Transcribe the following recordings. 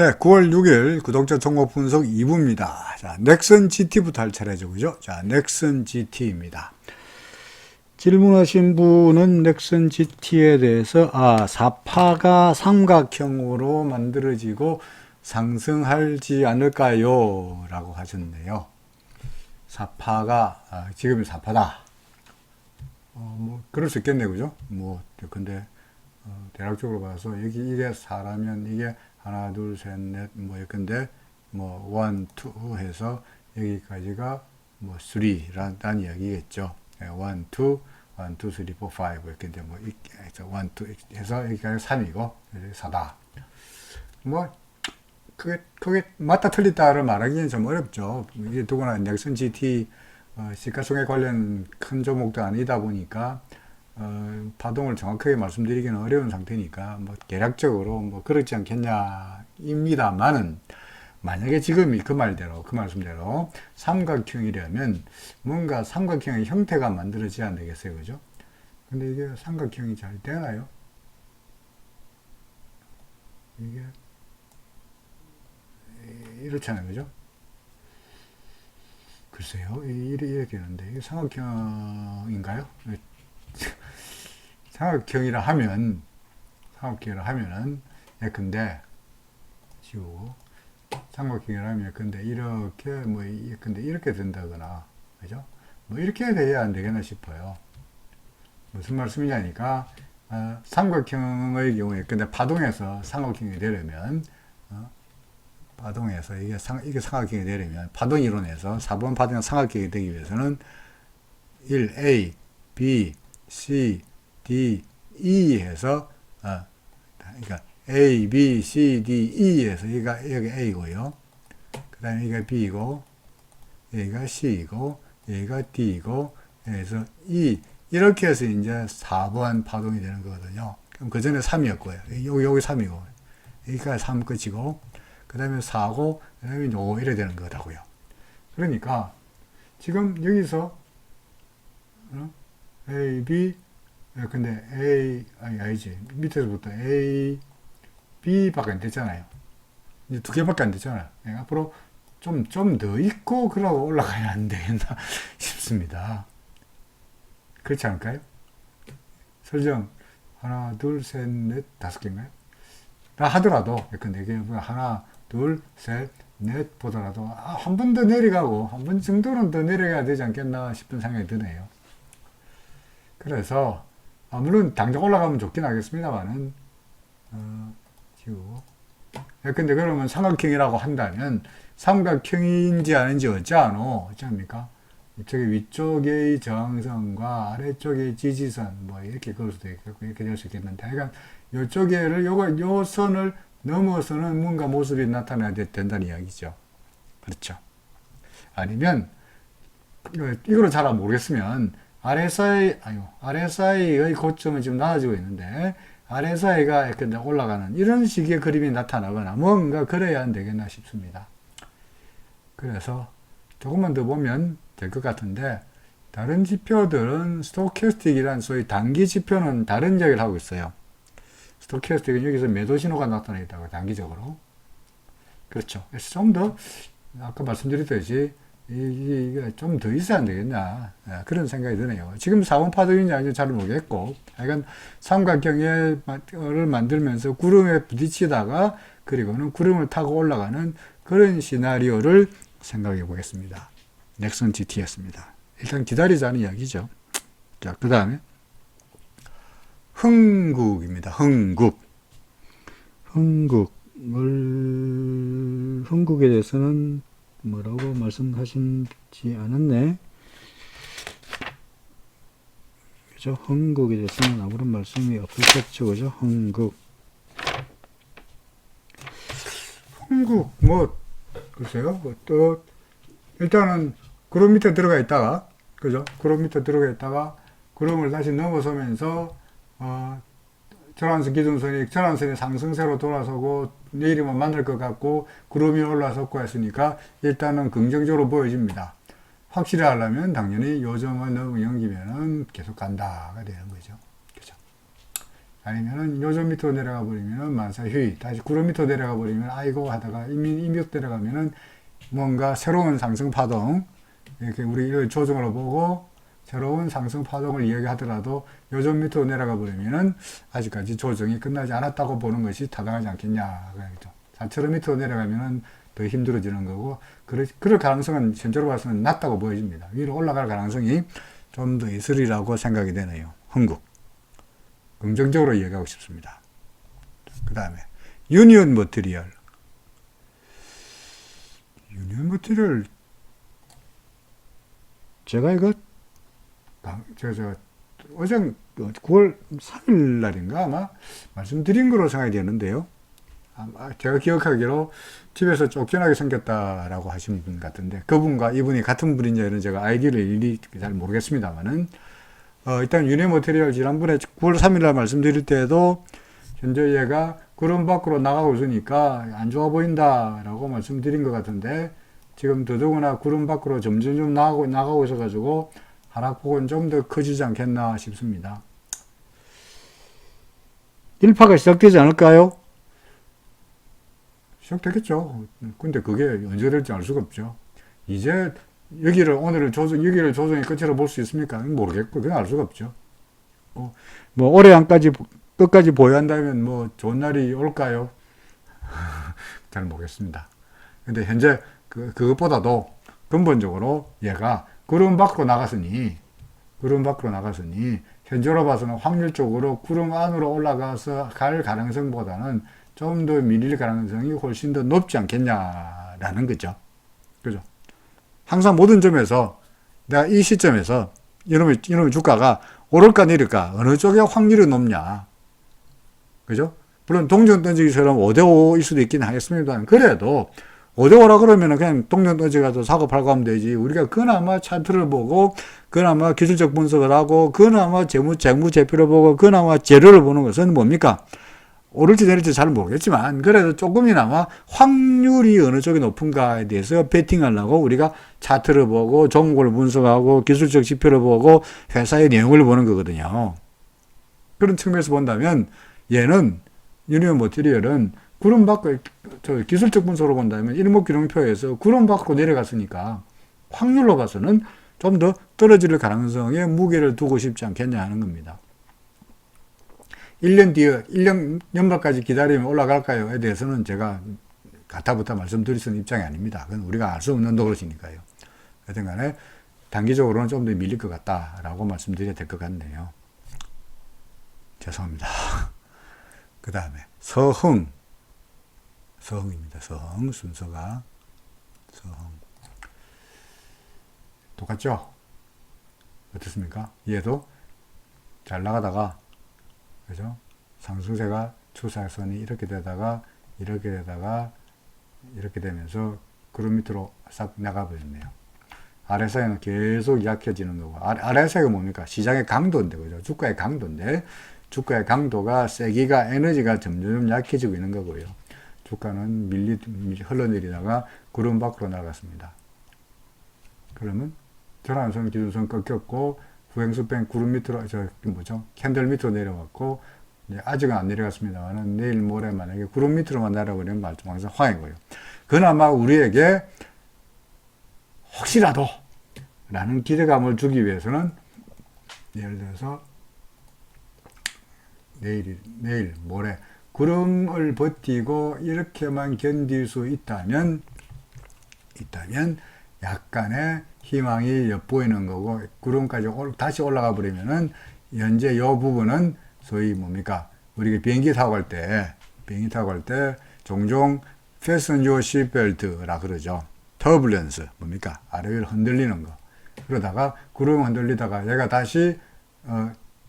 네, 9월 6일 구독자 종목 분석 2부입니다. 자, 넥슨 GT부터 할 차례죠, 그죠? 자, 넥슨 GT입니다. 질문하신 분은 넥슨 GT에 대해서, 사파가 삼각형으로 만들어지고 상승하지 않을까요? 라고 하셨네요. 사파가, 지금이 사파다. 그럴 수 있겠네, 그죠? 근데, 대략적으로 봐서, 이게 사라면 이게 하나, 둘, 셋, 넷, 예컨대, 원, 투 해서 여기까지가 쓰리라는 이야기겠죠. 원, 투, 원, 투, 쓰리, 포, 파이브. 이렇게 원, 투 해서 여기까지 3이고, 4다. 그게 맞다 틀리다를 말하기는 좀 어렵죠. 이게 누구나 넥슨 GT, 시가총액 관련 큰 종목도 아니다 보니까, 파동을 정확하게 말씀드리기는 어려운 상태니까, 대략적으로 그렇지 않겠냐, 입니다만은, 만약에 지금 그 말씀대로, 삼각형이라면, 뭔가 삼각형의 형태가 만들어져야 안 되겠어요, 그죠? 근데 이게 삼각형이 잘 되나요? 이게, 이렇잖아요, 그죠? 글쎄요, 이렇게 되는데, 이게 삼각형인가요? 삼각형이라 하면은, 예컨대, 지우고, 삼각형이라 하면 예컨대, 이렇게 된다거나, 그죠? 이렇게 돼야 안 되겠나 싶어요. 무슨 말씀이냐니까, 삼각형의 경우에, 근데 파동에서 삼각형이 되려면, 파동에서 이게 삼각형이 되려면, 파동 이론에서 4번 파동이 삼각형이 되기 위해서는 1A, B, C, D, E 해서, 그러니까 A, B, C, D, E 해서 여기가 A고요. 그 다음에 여기가 B고, 여기가 C고, 여기가 D고, 해서 E. 이렇게 해서 이제 4번 파동이 되는 거거든요. 그럼 그 전에 3이었고요. 여기 3이고, 여기까지 3 끝이고, 그 다음에 4고, 그 다음에 5 이래 되는 거라고요. 그러니까, 지금 여기서, A, B, 근데 아니지. 밑에서부터 A, B밖에 안 됐잖아요. 이제 두 개밖에 안 됐잖아요. 앞으로 좀 더 있고, 그러고 올라가야 안 되겠나 싶습니다. 그렇지 않을까요? 설정, 하나, 둘, 셋, 넷, 5개인가요? 다 하더라도, 근데 이게 하나, 둘, 셋, 넷 보더라도, 한 번 더 내려가고, 한 번 정도는 더 내려가야 되지 않겠나 싶은 생각이 드네요. 그래서, 물론 당장 올라가면 좋긴 하겠습니다만은, 지우고. 근데 그러면 삼각형이라고 한다면, 삼각형인지 아닌지 어찌합니까? 이쪽에 위쪽의 저항선과 아래쪽의 지지선, 이렇게 그럴 수도 있겠고, 이렇게 될 수 있겠는데, 그러니까, 요 선을 넘어서는 뭔가 모습이 나타나야 된다는 이야기죠. 그렇죠. 아니면, 이거를 잘 모르겠으면, RSI의 고점은 지금 낮아지고 있는데, RSI가 약간 올라가는 이런 식의 그림이 나타나거나 뭔가 그래야 안 되겠나 싶습니다. 그래서 조금만 더 보면 될 것 같은데, 다른 지표들은 스토캐스틱이란 소위 단기 지표는 다른 이야기를 하고 있어요. 스토캐스틱은 여기서 매도 신호가 나타나 있다고, 단기적으로. 그렇죠. 그래서 좀 더, 아까 말씀드렸듯이, 이게 좀 더 있어야 안 되겠나. 그런 생각이 드네요. 지금 4번 파동인지 아닌지 잘 모르겠고, 약간 삼각형을 만들면서 구름에 부딪히다가, 그리고는 구름을 타고 올라가는 그런 시나리오를 생각해 보겠습니다. 넥슨 GT였습니다. 일단 기다리자는 이야기죠. 자, 그 다음에, 흥국입니다. 흥국에 대해서는 뭐라고 말씀하시지 않았네. 그죠? 흥국에 대해서는 아무런 말씀이 없으셨죠. 그죠? 흥국, 글쎄요. 또, 일단은, 구름 밑에 들어가 있다가, 그죠? 구름 밑에 들어가 있다가, 구름을 다시 넘어서면서, 전환선이 상승세로 돌아서고, 내일이면 만날 것 같고, 구름이 올라섰고 했으니까, 일단은 긍정적으로 보여집니다. 확실히 하려면, 당연히 요점을 넘기면은 계속 간다가 되는 거죠. 그죠? 아니면은 요즘 밑으로 내려가 버리면은 만사 휴이, 다시 구름 밑으로 내려가 버리면 아이고 하다가 임육 내려가면은 뭔가 새로운 상승 파동, 이렇게 우리 조정으로 보고 새로운 상승 파동을 이야기하더라도 요즘 밑으로 내려가 버리면은 아직까지 조정이 끝나지 않았다고 보는 것이 타당하지 않겠냐. 그렇죠. 4,000원 밑으로 내려가면은 더 힘들어지는 거고, 그럴 가능성은 현재로 봐서는 낮다고 보여집니다. 위로 올라갈 가능성이 좀 더 있으리라고 생각이 되네요. 흥국. 긍정적으로 이해하고 싶습니다. 그 다음에 유니온 머티리얼. 유니온 머티리얼 제가 이거 어제 9월 3일 날인가 아마 말씀드린 거로 생각이 되는데요. 아마 제가 기억하기로 집에서 쫓겨나게 생겼다라고 하신 분 같은데, 그분과 이분이 같은 분인지는 제가 아이디를 일일이 잘 모르겠습니다만은, 일단 유니온 머티리얼 지난번에 9월 3일 날 말씀드릴 때도 현재 얘가 구름 밖으로 나가고 있으니까 안 좋아 보인다라고 말씀드린 것 같은데, 지금 더더구나 구름 밖으로 점점 나가고 있어가지고 하락폭은 좀 더 커지지 않겠나 싶습니다. 1파가 시작되지 않을까요? 시작되겠죠. 근데 그게 언제 될지 알 수가 없죠. 이제 오늘 여기를 조정의 끝으로 볼 수 있습니까? 모르겠고, 그냥 알 수가 없죠. 올해 안까지, 끝까지 보유한다면 좋은 날이 올까요? 잘 모르겠습니다. 근데 현재 그것보다도 근본적으로 얘가 구름 밖으로 나갔으니, 현재로 봐서는 확률적으로 구름 안으로 올라가서 갈 가능성보다는 좀 더 밀릴 가능성이 훨씬 더 높지 않겠냐라는 거죠. 그죠? 항상 모든 점에서 내가 이 시점에서 이놈의 주가가 오를까 내릴까 어느 쪽에 확률이 높냐. 그죠? 물론 동전 던지기처럼 5대5일 수도 있긴 하겠습니다만, 그래도 5대5라 그러면 그냥 동전 던지가서 사고 팔고 하면 되지. 우리가 그나마 차트를 보고, 그나마 기술적 분석을 하고, 그나마 재무제표를 보고, 그나마 재료를 보는 것은 뭡니까? 오를지 내릴지 잘 모르겠지만, 그래도 조금이나마 확률이 어느 쪽이 높은가에 대해서 베팅하려고 우리가 차트를 보고, 종목을 분석하고, 기술적 지표를 보고, 회사의 내용을 보는 거거든요. 그런 측면에서 본다면, 얘는, 유니온 머티리얼은 구름 밖으로, 기술적 분석으로 본다면 일목균형표에서 구름 밖으로 내려갔으니까, 확률로 봐서는 좀 더 떨어질 가능성에 무게를 두고 싶지 않겠냐 하는 겁니다. 1년 뒤에, 1년 연말까지 기다리면 올라갈까요?에 대해서는 제가 가타부타 말씀드릴 수 있는 입장이 아닙니다. 그건 우리가 알 수 없는 노릇이니까요. 여튼 간에 단기적으로는 좀 더 밀릴 것 같다라고 말씀드려야 될 것 같네요. 죄송합니다. 그 다음에 서흥입니다. 서흥 순서가 서흥 똑같죠? 어떻습니까? 얘도 잘 나가다가, 그죠? 상승세가 추세선이 이렇게 되다가 이렇게 되면서 구름 밑으로 싹 나가버렸네요. RSI는 계속 약해지는 거고, RSI가 뭡니까? 시장의 강도인데, 그죠? 주가의 강도인데, 주가의 강도가 세기가, 에너지가 점점 약해지고 있는 거고요. 주가는 흘러내리다가 구름 밖으로 나갔습니다. 그러면 전환선 기준선 꺾였고, 후행수평 구름 밑으로, 캔들 밑으로 내려왔고, 아직은 안 내려갔습니다만, 내일 모레 만약에 구름 밑으로만 내려버리면 말씀하셔서 화이고요. 그나마 우리에게 혹시라도 라는 기대감을 주기 위해서는, 예를 들어서 내일 모레 구름을 버티고 이렇게만 견딜 수 있다면 약간의 희망이 엿보이는 거고, 구름까지 다시 올라가 버리면은 현재 이 부분은 소위 뭡니까? 우리가 비행기 타고 갈 때 종종 fasten your seatbelt라 그러죠. 터뷸런스 뭡니까? 아래 위로 흔들리는 거. 그러다가 구름 흔들리다가 얘가 다시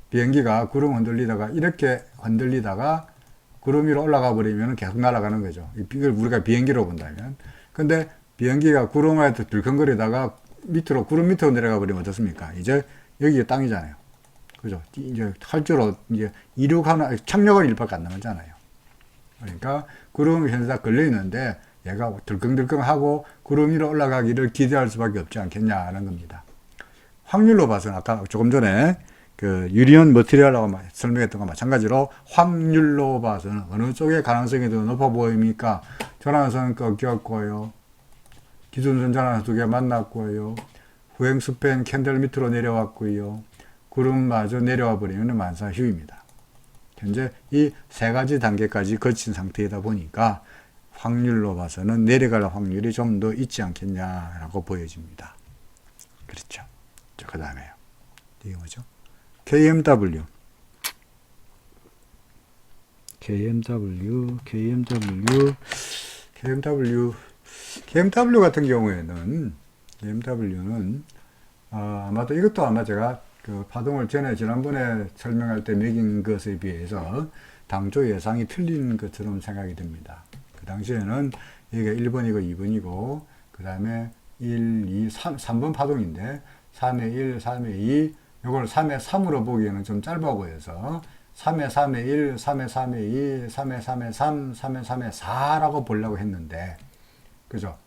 비행기가 구름 흔들리다가 이렇게 흔들리다가 구름 위로 올라가 버리면 계속 날아가는 거죠. 이걸 우리가 비행기로 본다면. 근데 비행기가 구름에 들컹거리다가 구름 밑으로 내려가 버리면 어떻습니까? 이제 여기가 땅이잖아요. 그죠? 이제 활주로, 이제 착륙할 일밖에 안 남았잖아요. 그러니까 구름이 현재 다 걸려 있는데 얘가 들컹들컹하고 구름 위로 올라가기를 기대할 수밖에 없지 않겠냐 하는 겁니다. 확률로 봐서는 아까 조금 전에 그 유리온 머티리얼하고 설명했던 거 마찬가지로 확률로 봐서는 어느 쪽의 가능성이 더 높아 보입니까? 전환선은 꺾였고요. 기준선 전환선 두 개 만났고요. 후행스팬 캔들 밑으로 내려왔고요. 구름마저 내려와 버리면 만사 휴입니다. 현재 이 세 가지 단계까지 거친 상태이다 보니까 확률로 봐서는 내려갈 확률이 좀 더 있지 않겠냐라고 보여집니다. 그렇죠. 자, 그 다음에요. 이게 뭐죠? KMW가 같은 경우에는 아마도 이것도 아마 제가 그 파동을 지난번에 설명할 때 매긴 것에 비해서 당초 예상이 틀린 것처럼 생각이 됩니다. 그 당시에는 여기가 1번이고 2번이고 그 다음에 3번 파동인데 3의 1, 3의 2 이걸 3의 3으로 보기에는 좀 짧아 보여서 3의 3의 1, 3의 3의 2, 3의 3의 3, 3의 3의 4라고 보려고 했는데 그죠?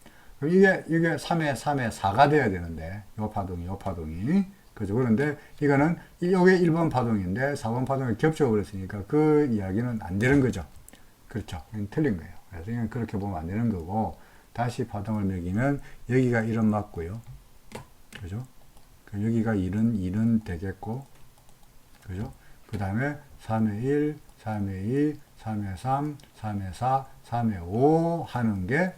이게 3의 3의 4가 돼야 되는데 요 파동이 그죠? 그런데 이거는 요게 1번 파동인데 4번 파동이 겹쳐 버렸으니까 그 이야기는 안 되는 거죠. 그렇죠? 이건 틀린 거예요. 그래서 이건 그렇게 보면 안 되는 거고 다시 파동을 매기면 여기가 1은 맞고요. 그죠? 여기가 1은 되겠고 그죠? 그 다음에 3의 1, 3의 2, 3의 3, 3의 4, 3의 5 하는 게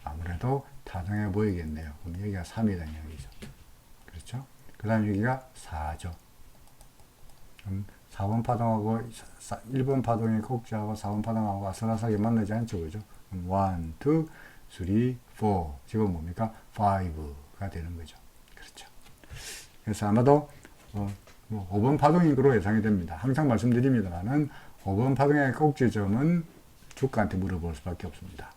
아무래도 타당해 보이겠네요. 그럼 여기가 3이라는 얘기죠. 그렇죠? 그 다음에 여기가 4죠. 그럼 4번 파동하고 1번 파동의 꼭지하고 4번 파동하고 아슬아슬하게 만나지 않죠. 그죠? 1, 2, 3, 4 지금 뭡니까? 5가 되는 거죠. 그렇죠. 그래서 아마도 5번 파동인 거로 예상이 됩니다. 항상 말씀드립니다만은 5번 파동의 꼭지점은 주가한테 물어볼 수밖에 없습니다.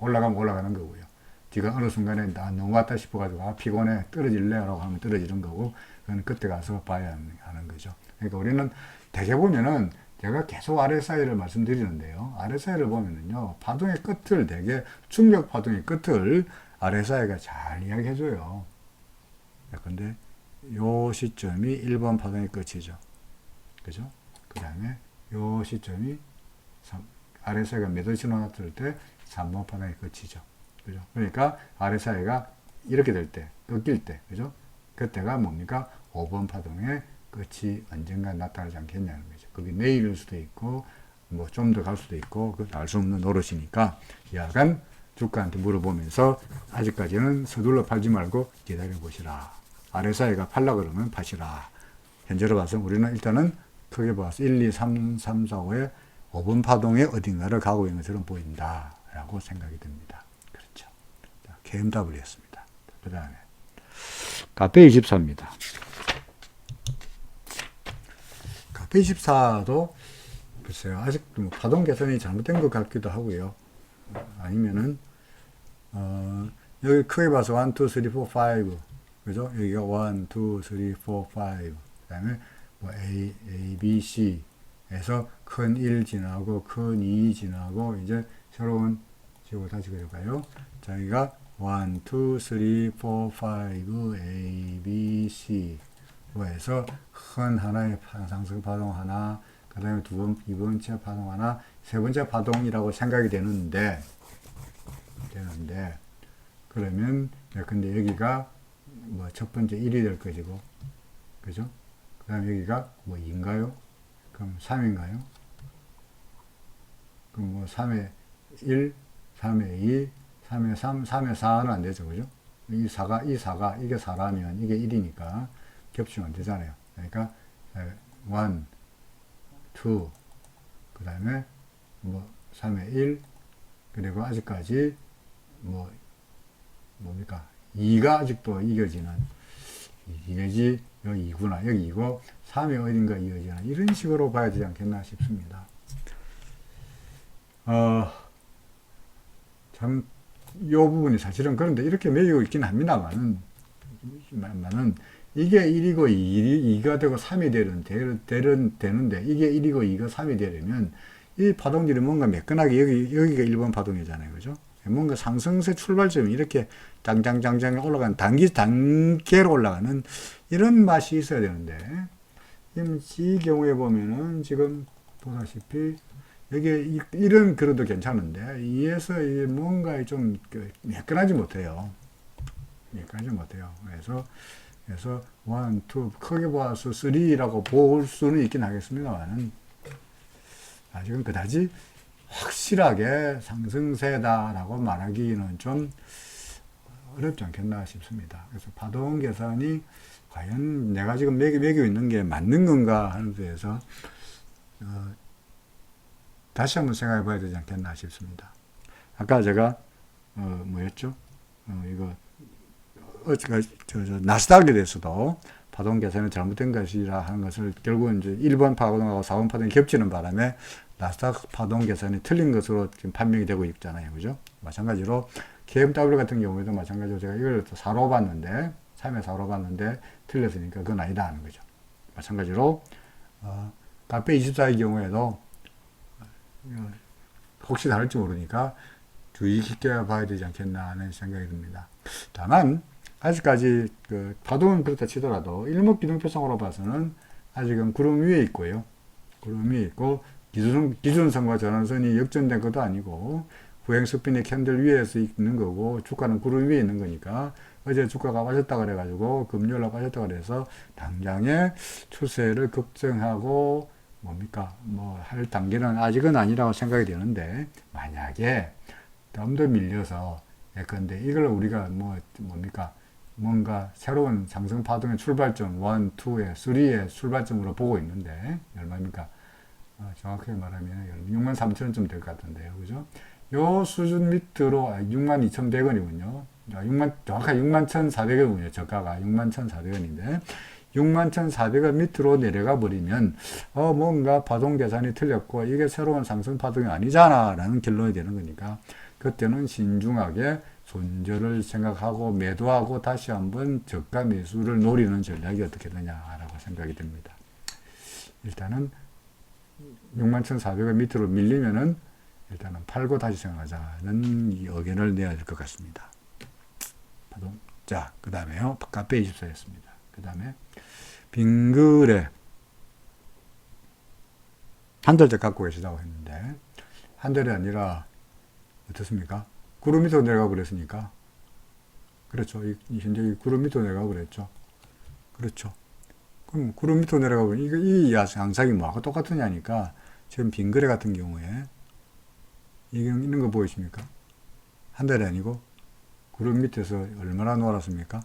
올라가면 올라가는 거고요. 뒤가 어느 순간에 나 너무 왔다 싶어가지고 피곤해 떨어질래? 라고 하면 떨어지는 거고 그건 그때 가서 봐야 하는 거죠. 그러니까 우리는 대개 보면은 제가 계속 RSI를 말씀드리는데요. RSI를 보면은요. 파동의 끝을 대개 충격 파동의 끝을 RSI가 잘 이야기해줘요. 근데 요 시점이 1번 파동의 끝이죠. 그죠? 그 다음에 요 시점이 RSI가 매도 신호 나타날 때 3번 파동의 끝이죠. 그죠? 그러니까 RSI가 이렇게 될 때, 꺾일 때, 그죠? 그때가 뭡니까? 5번 파동의 끝이 언젠가 나타나지 않겠냐는 거죠. 그게 내일일 수도 있고, 뭐 좀 더 갈 수도 있고, 알 수 없는 노릇이니까, 약간 주가한테 물어보면서 아직까지는 서둘러 팔지 말고 기다려 보시라. RSI가 팔라 그러면 파시라. 현재로 봐서 우리는 일단은 크게 봐서 1, 2, 3, 3, 4, 5에 5번 파동의 어딘가를 가고 있는 것처럼 보인다. 라고 생각이 듭니다. 그렇죠. KMW였습니다. 그 다음에 카페24입니다. 카페24도 글쎄요. 아직도 파동 개선이 잘못된 것 같기도 하고요. 아니면은 여기 크게 봐서 1, 2, 3, 4, 5 그죠? 여기가 1, 2, 3, 4, 5 그 다음에 뭐 A, B, C에서 큰 1 지나고 큰 2 지나고 이제 새로운 지구 다시 그려봐요. 자, 여기가 1, 2, 3, 4, 5, A, B, C 에서 큰 하나의 상승 파동 하나, 그 다음에 두 번째 파동 하나, 세 번째 파동이라고 생각이 되는데 그러면 근데 여기가 뭐 첫 번째 1이 될 것이고 그죠? 그 다음에 여기가 뭐 2인가요? 그럼 3인가요? 그럼 뭐 3의 1, 3의 2, 3의 3, 3의 4는 안 되죠. 그죠? 이게 4가, 이게 4라면 이게 1이니까 겹치면 안 되잖아요. 그러니까 1, 2, 그 다음에 뭐 3의 1, 그리고 아직까지 뭡니까? 2가 아직도 이겨지는 이겨지 여기 2구나 여기 2고 3이 어딘가 이어지나 이런 식으로 봐야 되지 않겠나 싶습니다. 참 요 부분이 사실은 그런데 이렇게 매기고 있긴 합니다만은 이게 1이고 2가 되고 3이 되는데 이게 1이고 2가 3이 되려면 이 파동들이 뭔가 매끈하게 여기가 1번 파동이잖아요. 그죠? 뭔가 상승세 출발점이 이렇게 장장장장 올라가는 단계로 올라가는 이런 맛이 있어야 되는데 이 경우에 보면은 지금 보다시피 여기 이런 그릇도 괜찮은데 이에서 이게 뭔가 좀 매끈하지 못해요. 매끈하지 못해요. 그래서 1, 2 크게 봐서 3라고 볼 수는 있긴 하겠습니다만은 아직은 그다지 확실하게 상승세다라고 말하기는 좀 어렵지 않겠나 싶습니다. 그래서 파동 계산이 과연 내가 지금 매기고 있는 게 맞는 건가 하는 데에서 다시 한번 생각해 봐야 되지 않겠나 싶습니다. 아까 제가 뭐였죠? 이거 나스닥에 대해서도 파동 계산이 잘못된 것이라 하는 것을 결국은 이제 1번 파동하고 4번 파동이 겹치는 바람에 나스닥 파동 계산이 틀린 것으로 지금 판명이 되고 있잖아요. 그죠? 마찬가지로 KMW 같은 경우에도 마찬가지로 제가 이걸 4로 봤는데 3에 4로 봤는데 틀렸으니까 그건 아니다 하는 거죠. 마찬가지로 카페24의 경우에도 혹시 다를지 모르니까 주의 깊게 봐야 되지 않겠나 하는 생각이 듭니다. 다만 아직까지 그 파동은 그렇다 치더라도 일목기둥표상으로 봐서는 아직은 구름 위에 있고요. 구름 위에 있고 기준선과 전환선이 역전된 것도 아니고 후행스핀의 캔들 위에서 있는 거고 주가는 구름 위에 있는 거니까 어제 주가가 빠졌다 그래가지고 금요일날 빠졌다 그래서 당장의 추세를 급증하고 뭡니까 뭐 할 단계는 아직은 아니라고 생각이 되는데 만약에 좀 더 밀려서 예컨대 이걸 우리가 뭡니까 뭔가 새로운 상승 파동의 출발점 1, 2에 3의 출발점으로 보고 있는데 얼마입니까? 정확하게 말하면 63,000원쯤 될 것 같은데요. 그죠? 요 수준 밑으로 62,100원이군요. 정확하게 61,400원이군요. 저가가 61,400원인데 61,400원 밑으로 내려가 버리면 뭔가 파동 계산이 틀렸고 이게 새로운 상승 파동이 아니잖아 라는 결론이 되는 거니까 그때는 신중하게 손절을 생각하고 매도하고 다시 한번 저가 매수를 노리는 전략이 어떻게 되냐라고 생각이 듭니다. 일단은 61,400원 밑으로 밀리면은 일단은 팔고 다시 생각하자는 의견을 내야 될 것 같습니다. 자, 그 다음에요. 카페 24였습니다. 그 다음에 빙그레 한 달째 갖고 계시다고 했는데 한 달이 아니라 어떻습니까? 구름 밑으로 내려가 버렸으니까 그렇죠. 현재 구름 밑으로 내려가 버렸죠. 그렇죠. 그럼 구름 밑으로 내려가 버리면 이 양상이 뭐하고 똑같으냐니까 지금 빙그레 같은 경우에 이런 거 보이십니까? 한 달이 아니고 구름 밑에서 얼마나 놀았습니까?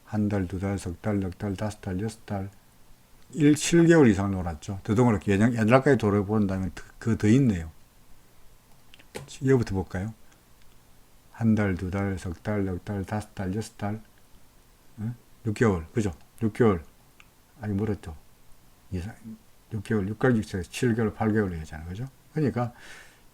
한 달, 두 달, 석 달, 넉 달, 다섯 달, 여섯 달, 7개월 이상 놀았죠. 더더군다나 옛날까지 돌아본다면 그 더 있네요. 이거부터 볼까요? 한 달, 두 달, 석 달, 넉 달, 다섯 달, 여섯 달, 6개월, 그죠? 6개월. 아니, 멀었죠. 6개월, 6개월, 6개월, 7개월, 8개월 얘기잖아요. 그죠? 그러니까,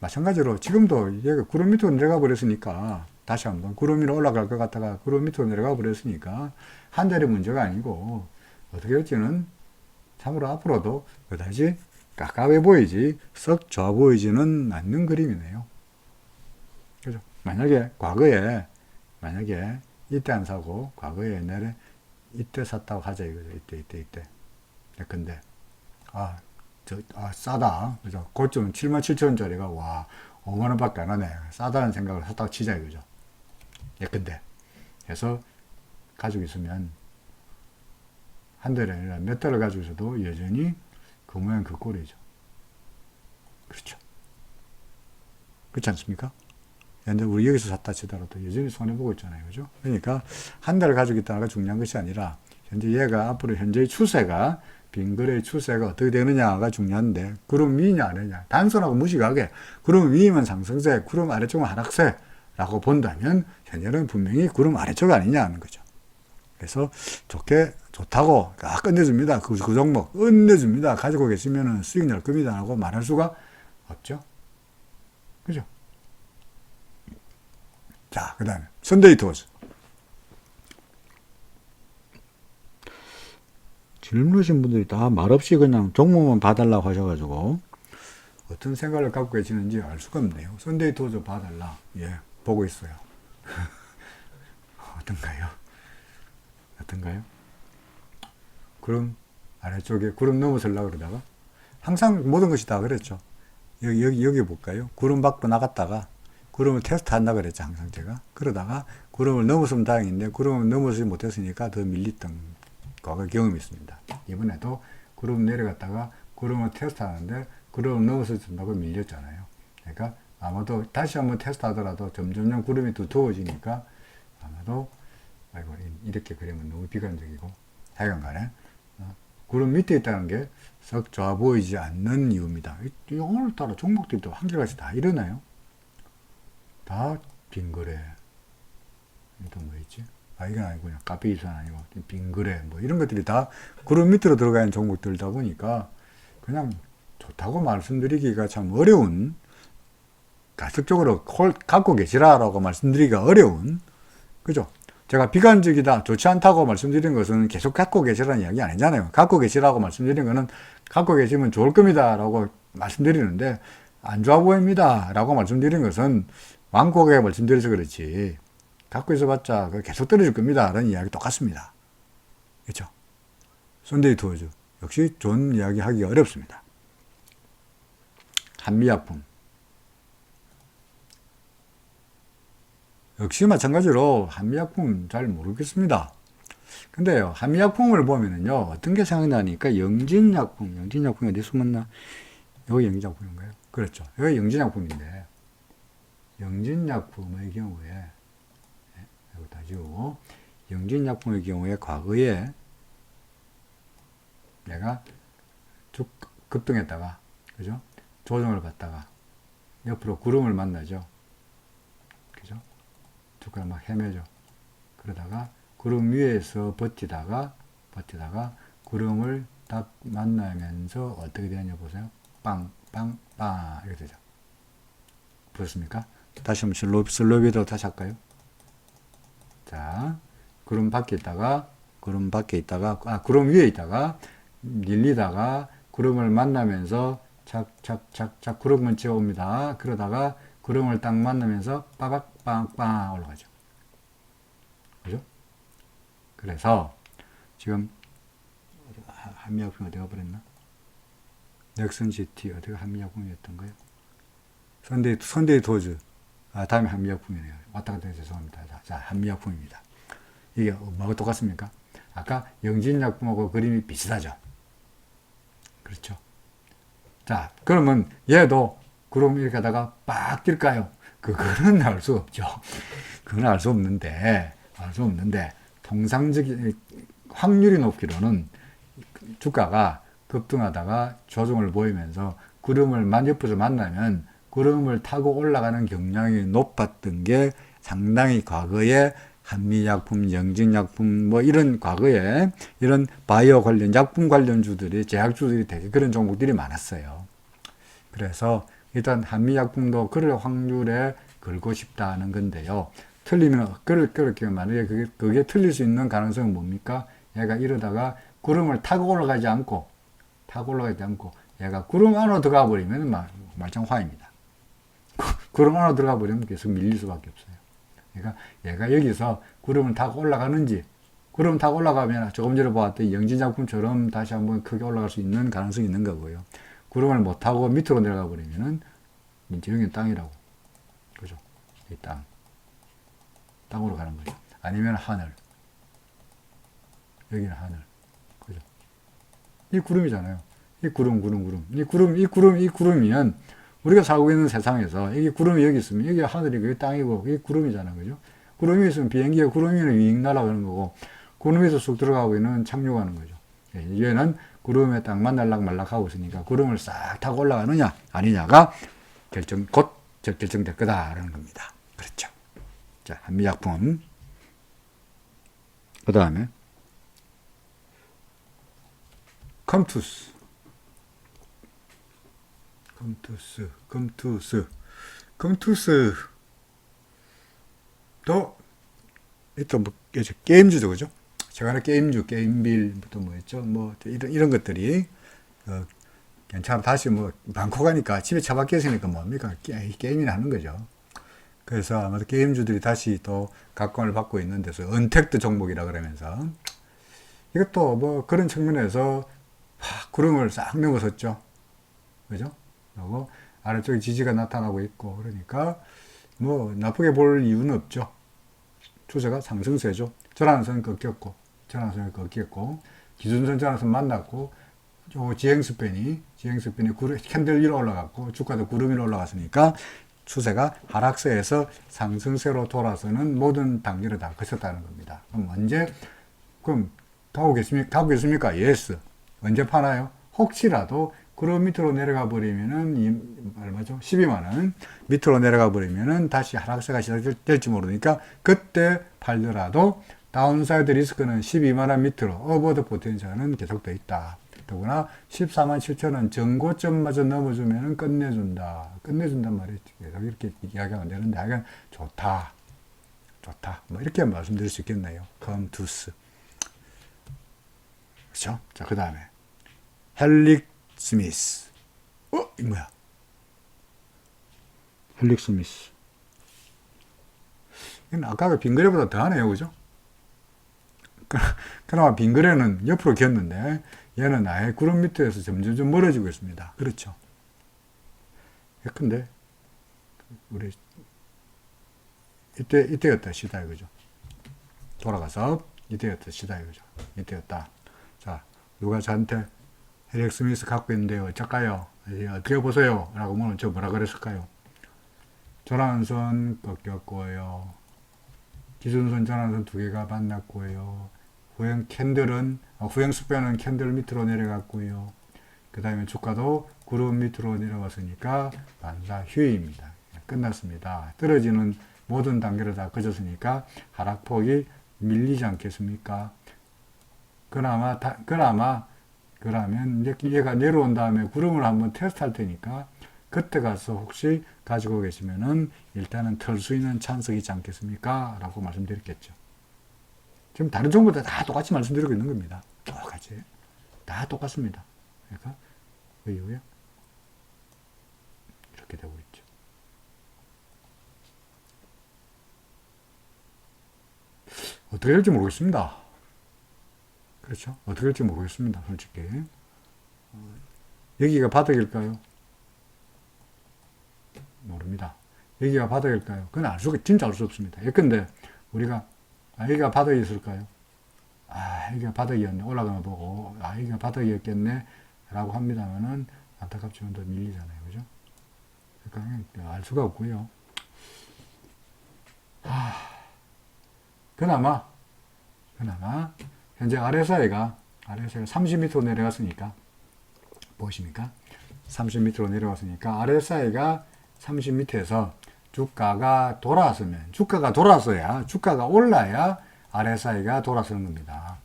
마찬가지로 지금도 얘가 구름 밑으로 내려가 버렸으니까, 다시 한번 구름 위로 올라갈 것 같다가 구름 밑으로 내려가 버렸으니까, 한 달의 문제가 아니고, 어떻게 될지는 참으로 앞으로도 그다지 깝깝해 보이지, 썩 좋아 보이지는 않는 그림이네요. 그죠? 만약에 이때 안 사고, 과거에 옛날에 이때 샀다고 하자 이거죠. 이때. 근데, 싸다. 그죠? 고점은 77,000원짜리가, 5만원 밖에 안 하네. 싸다는 생각을 샀다고 치자 이거죠. 근데, 해서 가지고 있으면, 한 달이 아니라 몇 달을 가지고 있어도 여전히 그 모양 그 꼴이죠. 그렇죠. 그렇지 않습니까? 근데 우리 여기서 샀다 치더라도 여전히 손해보고 있잖아요. 그죠? 그러니까 한 달을 가지고 있다가 중요한 것이 아니라 현재 얘가 앞으로 현재의 추세가 빙그레의 추세가 어떻게 되느냐가 중요한데 구름 위냐 아래냐 단순하고 무식하게 구름 위면 상승세 구름 아래쪽은 하락세라고 본다면 현재는 분명히 구름 아래쪽 아니냐 하는 거죠. 그래서 좋다고 끝내줍니다. 그 종목 끝내줍니다. 가지고 계시면 수익 낼 겁니다 하고 말할 수가 없죠. 그죠? 자, 그 다음에 선데이 투어스. 질문하신 분들이 다 말없이 그냥 종목만 봐달라고 하셔가지고 어떤 생각을 갖고 계시는지 알 수가 없네요. 선데이 투어스 봐달라. 예, 보고 있어요. 어떤가요? 그럼 아래쪽에 구름 넘어서려고 그러다가 항상 모든 것이 다 그랬죠. 여기 볼까요? 구름 밖으로 나갔다가 구름을 테스트 한다 그랬죠. 항상 제가. 그러다가 구름을 넘었으면 다행인데 구름을 넘어서지 못했으니까 더 밀렸던 과거 경험이 있습니다. 이번에도 구름 내려갔다가 구름을 테스트 하는데 구름을 넘어서 준다고 밀렸잖아요. 그러니까 아마도 다시 한번 테스트 하더라도 점점 구름이 두터워지니까 아마도 아이고 이렇게 그리면 너무 비관적이고 하여간간에 구름 밑에 있다는 게 썩 좋아 보이지 않는 이유입니다. 오늘따라 종목들이 또 한결같이 다 이러나요? 다 빙그레. 또 뭐 있지? 이건 아니고 그냥 카페이선 아니고 빙그레 뭐 이런 것들이 다 구름 밑으로 들어가 있는 종목들이다 보니까 그냥 좋다고 말씀드리기가 참 어려운, 가격적으로 갖고 계시라라고 말씀드리기가 어려운, 그죠? 제가 비관적이다, 좋지 않다고 말씀드린 것은 계속 갖고 계시라는 이야기 아니잖아요. 갖고 계시라고 말씀드린 것은 갖고 계시면 좋을 겁니다 라고 말씀드리는데, 안 좋아 보입니다 라고 말씀드린 것은 왕국에 말씀드려서 그렇지, 갖고 있어봤자 계속 떨어질 겁니다 라는 이야기 똑같습니다. 그렇죠? 썬데이 투어즈 역시 좋은 이야기 하기가 어렵습니다. 한미약품 역시 마찬가지로 한미약품 잘 모르겠습니다. 근데요, 한미약품을 보면은요, 어떤 게 생각나니까 영진약품이 어디 숨었나? 여기 영진약품인가요? 그렇죠. 여기 영진약품인데, 영진약품의 경우에, 이거 다 지우고, 영진약품의 경우에 과거에 내가 쭉 급등했다가, 그죠? 조정을 받다가, 옆으로 구름을 만나죠. 그죠? 주가를 막 헤매죠. 그러다가 구름 위에서 버티다가 구름을 딱 만나면서 어떻게 되냐 보세요. 빵 이렇게 되죠. 보셨습니까? 다시 한번 슬로비로 다시 할까요? 자, 구름 위에 있다가 밀리다가 구름을 만나면서 착 구름을 찍어옵니다. 그러다가 구름을 딱 만나면서 빠박 빵빵 올라가죠. 그죠? 그래서 지금 한미약품이 어디가 버렸나? 넥슨 GT 어디가 한미약품이었던가요? 선데이 도즈. 다음에 한미약품이네요. 왔다 갔다 해서 죄송합니다. 자, 한미약품입니다. 이게 뭐가 똑같습니까? 아까 영진약품하고 그림이 비슷하죠. 그렇죠. 자, 그러면 얘도 구름 이렇게 하다가 빡 뛸까요? 그거는 알 수 없죠. 그건 알 수 없는데, 통상적인 확률이 높기로는 주가가 급등하다가 조정을 보이면서 구름을 옆에서 만나면 구름을 타고 올라가는 경향이 높았던 게 상당히 과거에 한미약품, 영진약품, 뭐 이런 과거에 이런 바이오 관련, 약품 관련주들이, 제약주들이 되게 그런 종목들이 많았어요. 그래서 일단 한미약품도 그럴 확률에 걸고 싶다는 건데요. 틀리면, 그렇게 만약에 그게 틀릴 수 있는 가능성은 뭡니까? 얘가 이러다가 구름을 타고 올라가지 않고, 얘가 구름 안으로 들어가 버리면 말짱화입니다. 구름 안으로 들어가 버리면 계속 밀릴 수밖에 없어요. 그러니까 얘가 여기서 구름을 타고 올라가는지, 구름 타고 올라가면 조금 전에 보았던 영진작품처럼 다시 한번 크게 올라갈 수 있는 가능성이 있는 거고요. 구름을 못 타고 밑으로 내려가 버리면은 이제 여기는 땅이라고. 그죠? 이 땅으로 가는 거죠. 아니면 하늘. 여기는 하늘. 그죠? 이 구름이잖아요. 이 구름이면 우리가 살고 있는 세상에서 이게 구름이 여기 있으면 여기 하늘이고 여기 땅이고 이게 구름이잖아요. 그죠? 구름이 있으면 비행기가 구름 위로 윙 날아가는 거고 구름 위에서 쑥 들어가고 있는 착륙하는 거죠. 얘는 구름에 딱 만날락 말락 하고 있으니까 구름을 싹 타고 올라가느냐 아니냐가 곧 결정될 거다라는 겁니다. 그렇죠. 자, 한미약품. 그 다음에 컴투스도 일단 뭐 게임주죠, 그죠? 제가 게임빌부터 뭐였죠? 뭐 이런 것들이 괜찮아. 다시 뭐 많고 가니까 집에 처박혀 있으니까 뭡니까? 게임이나 하는 거죠. 그래서 아마도 게임주들이 다시 또 각광을 받고 있는 데서 언택트 종목이라 그러면서 이것도 뭐 그런 측면에서 구름을 싹 넘어섰죠. 그죠? 그리고 아래쪽에 지지가 나타나고 있고, 그러니까 뭐 나쁘게 볼 이유는 없죠. 추세가 상승세죠. 전환선 꺾였고, 전환선을 꺾였고, 기준선 전환선 만났고, 요 지행스팬이 캔들 위로 올라갔고, 주가도 구름 위로 올라갔으니까 추세가 하락세에서 상승세로 돌아서는 모든 단계를 다 거쳤다는 겁니다. 그럼 다 오겠습니까? Yes. 언제 파나요? 혹시라도 구름 밑으로 내려가 버리면은 얼마죠? 12만원 밑으로 내려가 버리면은 다시 하락세가 시작될지 모르니까 그때 팔더라도 다운사이드 리스크는 12만원 밑으로 어버드 포텐셜은 계속돼 있다. 더구나 14만 7천원 전고점마저 넘어주면은 끝내준단 말이에요. 계속 이렇게 이야기하면 되는데 하여간 좋다. 뭐 이렇게 말씀드릴 수 있겠네요. 컴투스. 그렇죠? 자, 그 다음에 헬릭 스미스. 이 뭐야? 헬릭 스미스. 이건 아까 빈거래보다 더하네요, 그죠? 그나마 빈거래는 옆으로 겼는데 얘는 아예 구름 밑에서 점점 멀어지고 있습니다. 그렇죠? 근데 우리 이때였다 시다 이거죠. 돌아가서 이때였다 시다 이거죠. 이때였다. 자, 누가 저한테 헬릭 스미스 갖고 있는데요. 어쩔까요? 어떻게 보세요? 라고 물으면 저 뭐라 그랬을까요? 전환선 꺾였고요. 기준선 전환선 두 개가 만났고요. 후행 스팬은 캔들 밑으로 내려갔고요. 그 다음에 주가도 구름 밑으로 내려왔으니까 반사 휴입니다. 끝났습니다. 떨어지는 모든 단계를 다 거쳤으니까 하락폭이 밀리지 않겠습니까? 그러면 이제 얘가 내려온 다음에 구름을 한번 테스트 할 테니까 그때 가서 혹시 가지고 계시면은 일단은 털 수 있는 찬스가 있지 않겠습니까? 라고 말씀드렸겠죠. 지금 다른 정보들 다 똑같이 말씀드리고 있는 겁니다. 똑같이. 다 똑같습니다. 그러니까 그 이후에 이렇게 되고 있죠. 어떻게 될지 모르겠습니다. 그렇죠? 어떻게 될지 모르겠습니다. 솔직히. 여기가 바닥일까요? 모릅니다. 여기가 바닥일까요? 그건 진짜 알 수 없습니다. 예컨대 우리가 여기가 바닥이 있을까요? 여기가 바닥이었네. 올라가면 보고 여기가 바닥이었겠네 라고 합니다만은 안타깝지만 더 밀리잖아요. 그죠? 그러니까 알 수가 없고요. 그나마 현재 RSI가 30m로 내려갔으니까 보십니까? 30m로 내려갔으니까 RSI가 30m에서 주가가 돌았어야 주가가 올라야 RSI가 돌아서는 겁니다.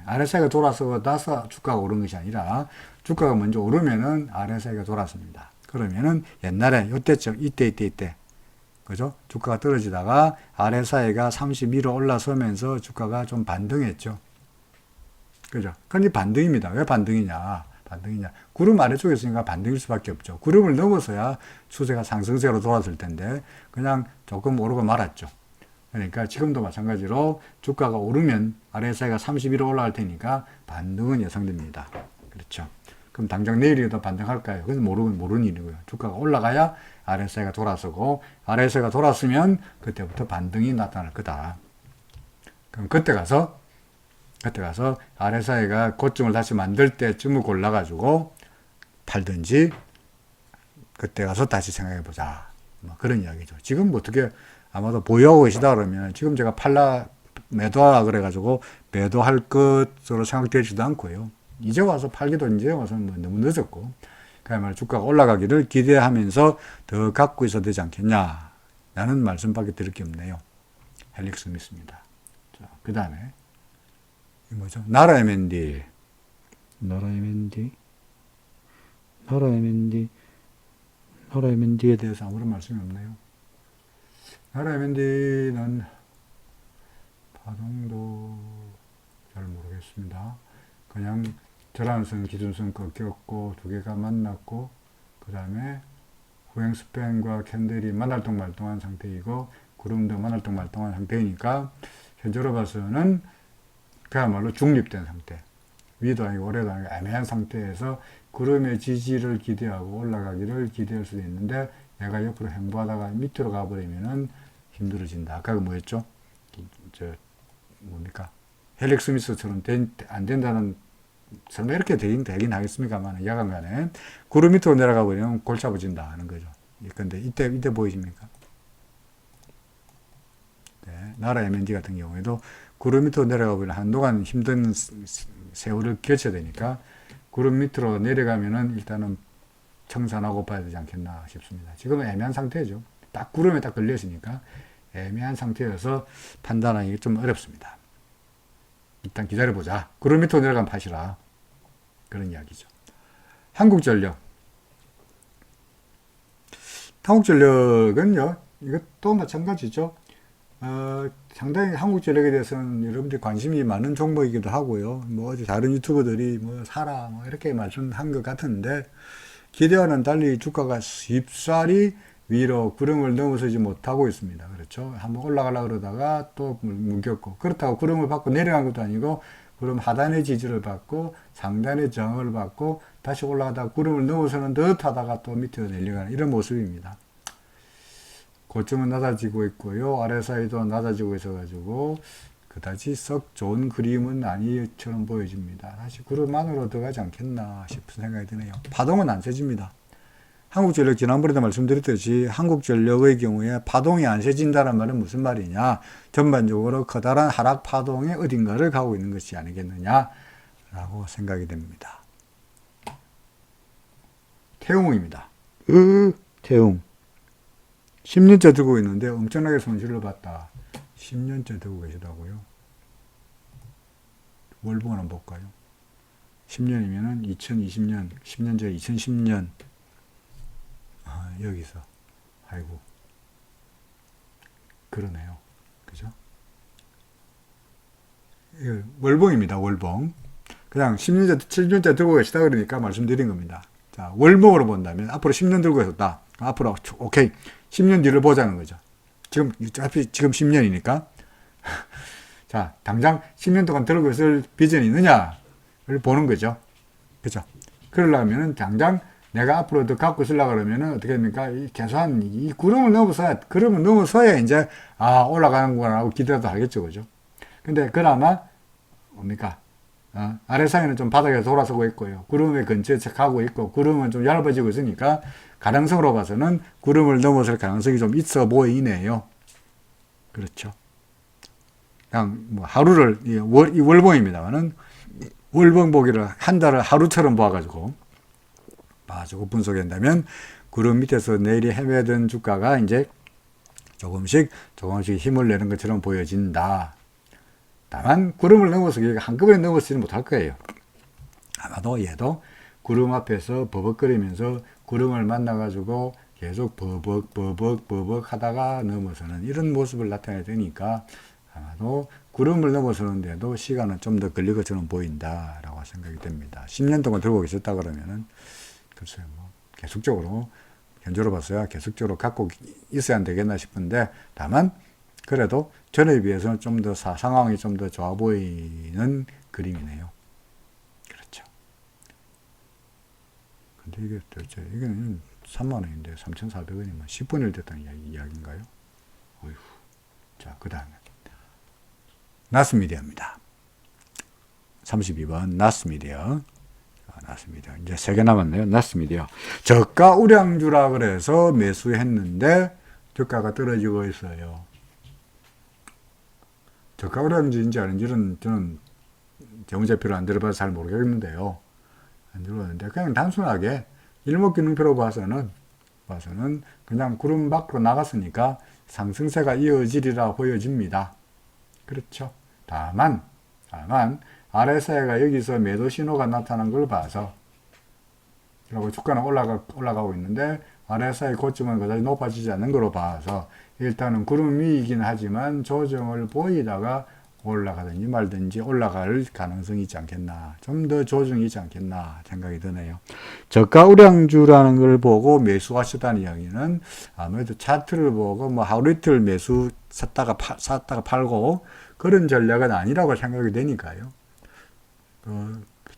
RSI가 돌아서고 나서 주가가 오른 것이 아니라 주가가 먼저 오르면은 RSI가 돌았습니다. 그러면은 옛날에 이때 그죠? 주가가 떨어지다가 RSI가 32로 올라서면서 주가가 좀 반등했죠. 그죠? 그게 반등입니다. 왜 반등이냐? 구름 아래쪽에 있으니까 반등일 수밖에 없죠. 구름을 넘어서야 추세가 상승세로 돌았을 텐데 그냥 조금 오르고 말았죠. 그러니까 지금도 마찬가지로 주가가 오르면 RSI가 31로 올라갈 테니까 반등은 예상됩니다. 그렇죠. 그럼 당장 내일이라도 반등할까요? 그건 모르는 일이고요. 주가가 올라가야 RSI가 돌아서고 RSI가 돌았으면 그때부터 반등이 나타날 거다. 그럼 그때 가서 RSI가 고점을 다시 만들 때쯤을 골라가지고 팔든지 그때 가서 다시 생각해보자. 뭐 그런 이야기죠. 지금 뭐 어떻게 아마도 보유하고 계시다 그러면 지금 제가 매도하라 그래가지고 매도할 것으로 생각되지도 않고요. 이제 와서 팔기도 이제 와서는 뭐 너무 늦었고 그야말로 주가가 올라가기를 기대하면서 더 갖고 있어야 되지 않겠냐 라는 말씀밖에 드릴 게 없네요. 헬릭 스미스입니다. 자, 그 다음에 뭐죠? 나라 M&D에 대해서 아무런 말씀이 없네요. 나라 M&D는 파동도 잘 모르겠습니다. 그냥 전환선, 기준선 꺾였고 두 개가 만났고 그 다음에 후행 스팬과 캔들이 만활동말동한 상태이고 구름도 만활동말동한 상태이니까 현재로 봐서는 그야말로 중립된 상태. 위도 아니고 아래도 아니고 애매한 상태에서 구름의 지지를 기대하고 올라가기를 기대할 수도 있는데 얘가 옆으로 행보하다가 밑으로 가버리면은 힘들어진다. 아까 뭐였죠? 저 뭡니까? 헬릭 스미스처럼 안 된다는, 설마 이렇게 되긴 하겠습니까만, 야간 간에 구름 밑으로 내려가 버리면 골치 아파진다 하는 거죠. 근데 이때 보이십니까? 네, 나라 MND 같은 경우에도 구름 밑으로 내려가 버리면 한동안 힘든 세월을 겪어야 되니까 구름 밑으로 내려가면은 일단은 청산하고 봐야 되지 않겠나 싶습니다. 지금은 애매한 상태죠. 딱 구름에 딱 걸렸으니까 애매한 상태여서 판단하기 좀 어렵습니다. 일단 기다려보자. 구름 밑으로 내려가면 파시라. 그런 이야기죠. 한국전력. 한국전력은요, 이것도 마찬가지죠. 상당히 한국전력에 대해서는 여러분들이 관심이 많은 종목이기도 하고요. 뭐 어제 다른 유튜버들이 뭐 사라 뭐 이렇게 말씀한 것 같은데, 기대와는 달리 주가가 쉽사리 위로 구름을 넘어서지 못하고 있습니다. 그렇죠. 한번 올라가려고 그러다가 또 뭉겼고, 그렇다고 구름을 받고 내려간 것도 아니고 구름 하단의 지지를 받고 상단의 저항을 받고 다시 올라가다가 구름을 넘어서는 듯 하다가 또 밑으로 내려가는 이런 모습입니다. 고점은 낮아지고 있고요. 아래 사이도 낮아지고 있어가지고 그다지 썩 좋은 그림은 아니처럼 보여집니다. 다시 구름 안으로 들어가지 않겠나 싶은 생각이 드네요. 파동은 안 세집니다. 한국전력 지난번에도 말씀드렸듯이 한국전력의 경우에 파동이 안 세진다는 말은 무슨 말이냐, 전반적으로 커다란 하락 파동의 어딘가를 가고 있는 것이 아니겠느냐라고 생각이 됩니다. 태웅입니다. 태웅 10년째 들고 있는데 엄청나게 손실을 봤다. 10년째 들고 계시다고요? 월봉을 한번 볼까요? 10년이면은 2020년, 10년 전에 2010년. 여기서. 아이고. 그러네요. 그죠? 월봉입니다. 월봉. 그냥 10년째, 7년째 들고 계시다 그러니까 말씀드린 겁니다. 자, 월봉으로 본다면 앞으로 10년 들고 계셨다. 앞으로, 오케이. 10년 뒤를 보자는 거죠. 지금 10년이니까. 자, 당장 10년 동안 들고 있을 비전이 있느냐를 보는 거죠. 그죠? 그러려면은 당장 내가 앞으로 더 갖고 있으려고 그러면은 어떻게 됩니까? 최소한 이 구름을 넘어서야 이제, 올라가는구나 하고 기대도 하겠죠. 그죠? 근데 그나마, 뭡니까? 아래 사이는 좀 바닥에 돌아서고 있고요. 구름의 근처에 가고 있고, 구름은 좀 얇아지고 있으니까, 가능성으로 봐서는 구름을 넘어설 가능성이 좀 있어 보이네요. 그렇죠. 그냥 뭐 하루를, 이 월봉입니다만은, 월봉 보기를 한 달을 하루처럼 봐가지고 분석한다면, 구름 밑에서 내일이 헤매던 주가가 이제 조금씩 힘을 내는 것처럼 보여진다. 다만 구름을 넘어서 한꺼번에 넘어서지는 못할 거예요. 아마도 얘도 구름 앞에서 버벅거리면서 구름을 만나가지고 계속 버벅 하다가 넘어서는 이런 모습을 나타내야 되니까 아마도 구름을 넘어서는데도 시간은 좀 더 걸릴 것처럼 보인다라고 생각이 됩니다. 10년 동안 들고 계셨다 그러면은 글쎄요, 뭐 계속적으로 현재로 봤어야 계속적으로 갖고 있어야 되겠나 싶은데, 다만 그래도 전에 비해서는 좀 더 상황이 좀 더 좋아 보이는 그림이네요. 그렇죠. 근데 이게 도대체, 이거는 3만원인데 3,400원이면 10분의 1 됐다는 이야기인가요? 어휴. 자, 그 다음에. 나스미디어입니다. 32번, 나스미디어. 나스미디어. 이제 3개 남았네요. 나스미디어. 저가 우량주라 그래서 매수했는데, 주가가 떨어지고 있어요. 저가 우량주인지 아닌지는 저는 재무제표를 안 들어봐서 잘 모르겠는데요. 안 들어봤는데, 그냥 단순하게 일목균형표로 봐서는 그냥 구름 밖으로 나갔으니까 상승세가 이어지리라 보여집니다. 그렇죠. 다만 RSI가 여기서 매도 신호가 나타난 걸 봐서, 그리고 주가는 올라가고 있는데 RSI 고점은 그다지 높아지지 않는 걸로 봐서 일단은 구름 위이긴 하지만 조정을 보이다가 올라가든지 말든지 올라갈 가능성이 있지 않겠나, 좀 더 조정이 있지 않겠나 생각이 드네요. 저가 우량주라는 걸 보고 매수하셨다는 이야기는 아무래도 차트를 보고 뭐 하루 이틀 매수 샀다가 팔고 그런 전략은 아니라고 생각이 되니까요.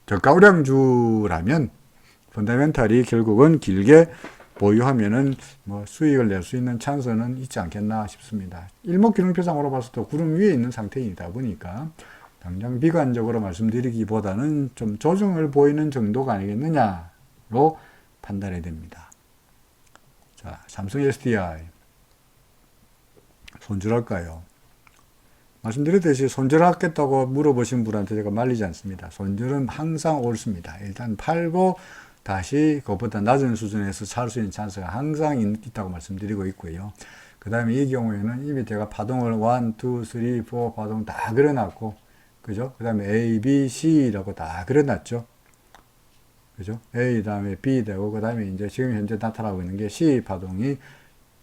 저가우량주라면 펀더멘탈이 결국은 길게 보유하면은 뭐 수익을 낼 수 있는 찬스는 있지 않겠나 싶습니다. 일목균형표상으로 봐서도 구름 위에 있는 상태이다 보니까 당장 비관적으로 말씀드리기보다는 좀 조정을 보이는 정도가 아니겠느냐로 판단이 됩니다. 자, 삼성 SDI 손절할까요? 말씀드렸듯이 손절하겠다고 물어보신 분한테 제가 말리지 않습니다. 손절은 항상 옳습니다. 일단 팔고 다시 그것보다 낮은 수준에서 살 수 있는 찬스가 항상 있다고 말씀드리고 있고요. 그 다음에 이 경우에는 이미 제가 파동을 1, 2, 3, 4 파동 다 그려놨고, 그죠? 그 다음에 A, B, C라고 다 그려놨죠. 그죠? A 다음에 B 되고, 그 다음에 이제 지금 현재 나타나고 있는 게 C 파동이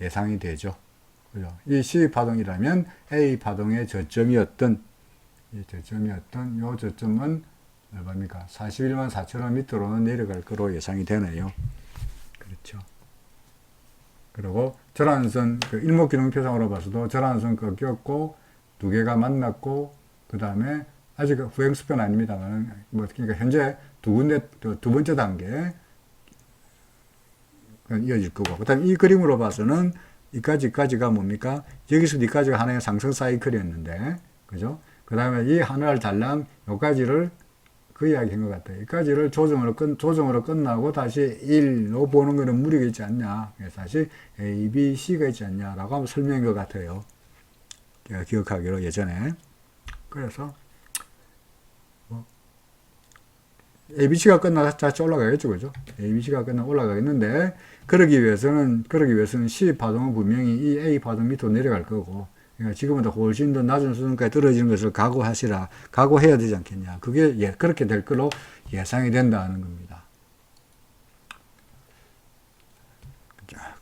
예상이 되죠. 그죠? 이 C 파동이라면 A 파동의 저점이었던, 요 저점은 얼마입니까? 41만 4천원 밑으로는 내려갈 거로 예상이 되네요. 그렇죠. 그리고 절하선은 그 일목균형표상으로 봐서도 절하선 꺾였고 두 개가 만났고 그 다음에 아직 후행수표는 아닙니다만 뭐 그러니까 현재 두 번째 단계 이어질 거고 그 다음에 이 그림으로 봐서는 이까지가 뭡니까? 여기서 이까지가 하나의 상승 사이클이었는데 그죠? 그 다음에 이 하늘 달랑 요까지를 그 이야기 한 것 같아요. 여기까지를 조정으로 끝나고 다시 1로 보는 거는 무리가 있지 않냐. 다시 A, B, C가 있지 않냐라고 한번 설명한 것 같아요. 제가 기억하기로 예전에. 그래서, A, B, C가 끝나서 다시 올라가겠죠. 그죠? A, B, C가 끝나고 올라가겠는데, 그러기 위해서는 C 파동은 분명히 이 A 파동 밑으로 내려갈 거고, 그러니까 지금보다 훨씬 더 낮은 수준까지 떨어지는 것을 각오해야 되지 않겠냐. 그게 그렇게 될 걸로 예상이 된다는 겁니다. 자,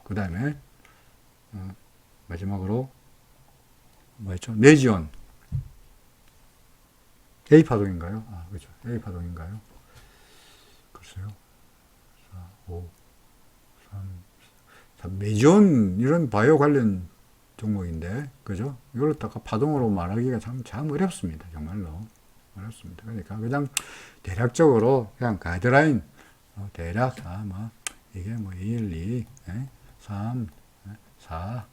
그 다음에 마지막으로 뭐였죠? 내지온 A 파동인가요? 아, 그렇죠. A 파동인가요? 글쎄요. 4, 5, 3, 내지온 이런 바이오 관련 종목인데, 그죠? 이걸 딱 파동으로 말하기가 참 어렵습니다. 정말로. 어렵습니다. 그러니까 그냥 대략적으로 그냥 가이드라인, 대략, 이게 1, 2, 3, 4,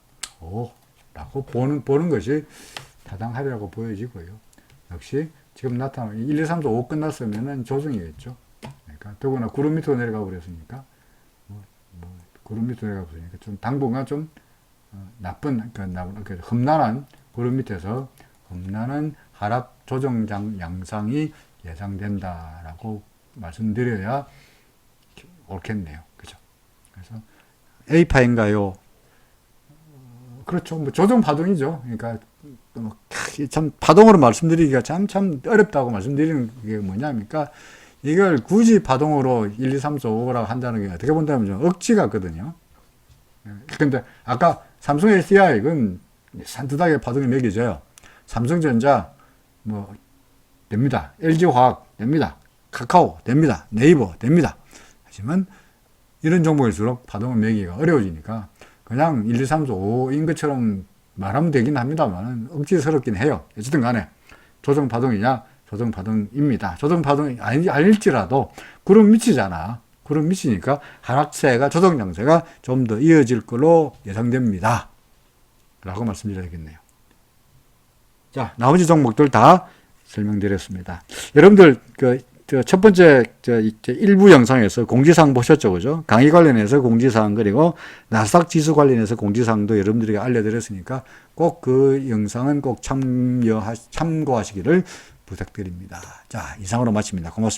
5 라고 보는 것이 타당하리라고 보여지고요. 역시 지금 나타나는 1, 2, 3, 4, 5 끝났으면은 조정이겠죠. 그러니까 더구나 구름 밑으로 내려가 버렸으니까, 구름 밑으로 내려가 버리니까 좀 당분간 좀 나쁜, 험난한 구름 밑에서 험난한 하락 조정 양상이 예상된다라고 말씀드려야 옳겠네요. 그죠? 그래서 A파인가요? 그렇죠. 뭐 조정 파동이죠. 그러니까 참 파동으로 말씀드리기가 참 어렵다고 말씀드리는 게 뭐냐니까 이걸 굳이 파동으로 1, 2, 3, 4, 5라고 한다는 게 어떻게 본다면 좀 억지 같거든요. 근데 아까 삼성 SDI 이건 산뜻하게 파동이 매겨져요. 삼성전자 뭐 됩니다. LG화학 됩니다. 카카오 됩니다. 네이버 됩니다. 하지만 이런 종목일수록 파동을 매기기가 어려워지니까 그냥 1, 2, 3, 4, 5인 것처럼 말하면 되긴 합니다만 억지스럽긴 해요. 어쨌든 간에 조정 파동이냐? 조정 파동입니다. 조정 파동이 아닐지라도 구름 밑이잖아. 구름 밑이니까 하락세가 조정 장세가 좀 더 이어질 걸로 예상됩니다. 라고 말씀드려야 되겠네요. 자, 나머지 종목들 다 설명드렸습니다. 여러분들 첫 번째 일부 영상에서 공지사항 보셨죠, 그죠? 강의 관련해서 공지사항 그리고 나스닥 지수 관련해서 공지사항도 여러분들에게 알려드렸으니까 꼭 그 영상은 꼭 참고하시기를 부탁드립니다. 자, 이상으로 마칩니다. 고맙습니다.